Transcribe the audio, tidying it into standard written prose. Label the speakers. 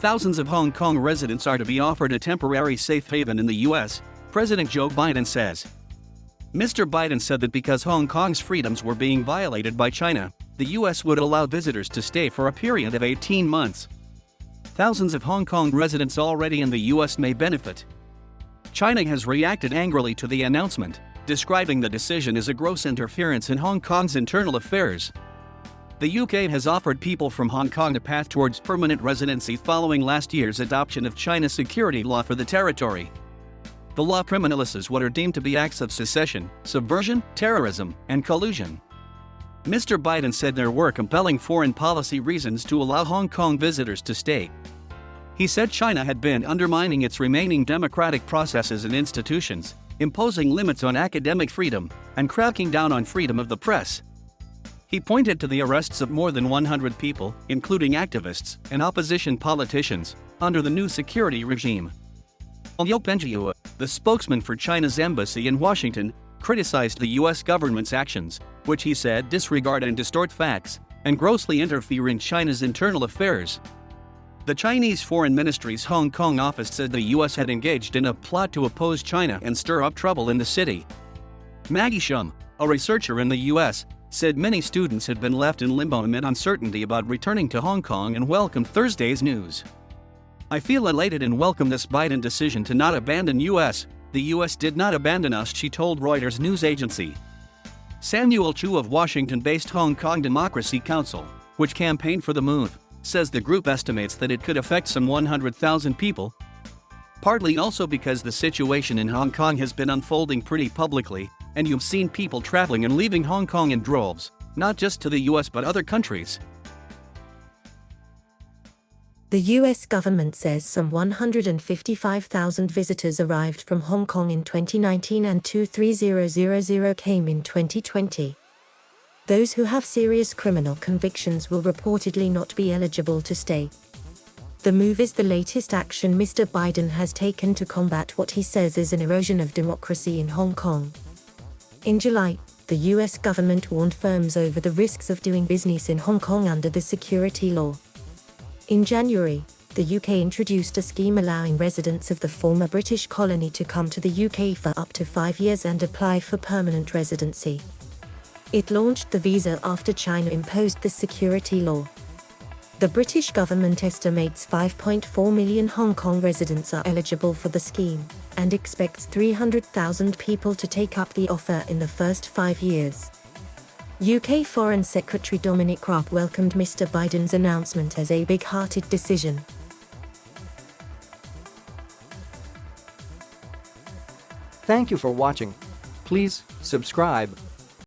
Speaker 1: Thousands of Hong Kong residents are to be offered a temporary safe haven in the U.S., President Joe Biden says. Mr. Biden said that because Hong Kong's freedoms were being violated by China, the U.S. would allow visitors to stay for a period of 18 months. Thousands of Hong Kong residents already in the U.S. may benefit. China has reacted angrily to the announcement, describing the decision as a gross interference in Hong Kong's internal affairs. The UK has offered people from Hong Kong a path towards permanent residency following last year's adoption of China's security law for the territory. The law criminalizes what are deemed to be acts of secession, subversion, terrorism, and collusion. Mr. Biden said there were compelling foreign policy reasons to allow Hong Kong visitors to stay. He said China had been undermining its remaining democratic processes and institutions, imposing limits on academic freedom, and cracking down on freedom of the press. He pointed to the arrests of more than 100 people, including activists and opposition politicians, under the new security regime. Liu Pengjiu, the spokesman for China's embassy in Washington, criticized the U.S. government's actions, which he said disregard and distort facts, and grossly interfere in China's internal affairs. The Chinese Foreign Ministry's Hong Kong office said the U.S. had engaged in a plot to oppose China and stir up trouble in the city. Maggie Shum, a researcher in the U.S., said many students had been left in limbo amid uncertainty about returning to Hong Kong and welcomed Thursday's news. I feel elated and welcome this Biden decision to not abandon U.S. The U.S. did not abandon us, she told Reuters news agency. Samuel Chu of Washington-based Hong Kong Democracy Council, which campaigned for the move, says the group estimates that it could affect some 100,000 people. Partly also because the situation in Hong Kong has been unfolding pretty publicly, and you've seen people traveling and leaving Hong Kong in droves, not just to the US but other countries.
Speaker 2: The US government says some 155,000 visitors arrived from Hong Kong in 2019 and 230,000 came in 2020. Those who have serious criminal convictions will reportedly not be eligible to stay. The move is the latest action Mr. Biden has taken to combat what he says is an erosion of democracy in Hong Kong. In July, the US government warned firms over the risks of doing business in Hong Kong under the security law. In January, the UK introduced a scheme allowing residents of the former British colony to come to the UK for up to 5 years and apply for permanent residency. It launched the visa after China imposed the security law. The British government estimates 5.4 million Hong Kong residents are eligible for the scheme, and expects 300,000 people to take up the offer in the first 5 years. UK Foreign Secretary Dominic Raab welcomed Mr. Biden's announcement as a big-hearted decision.
Speaker 3: Thank you for watching. Please subscribe.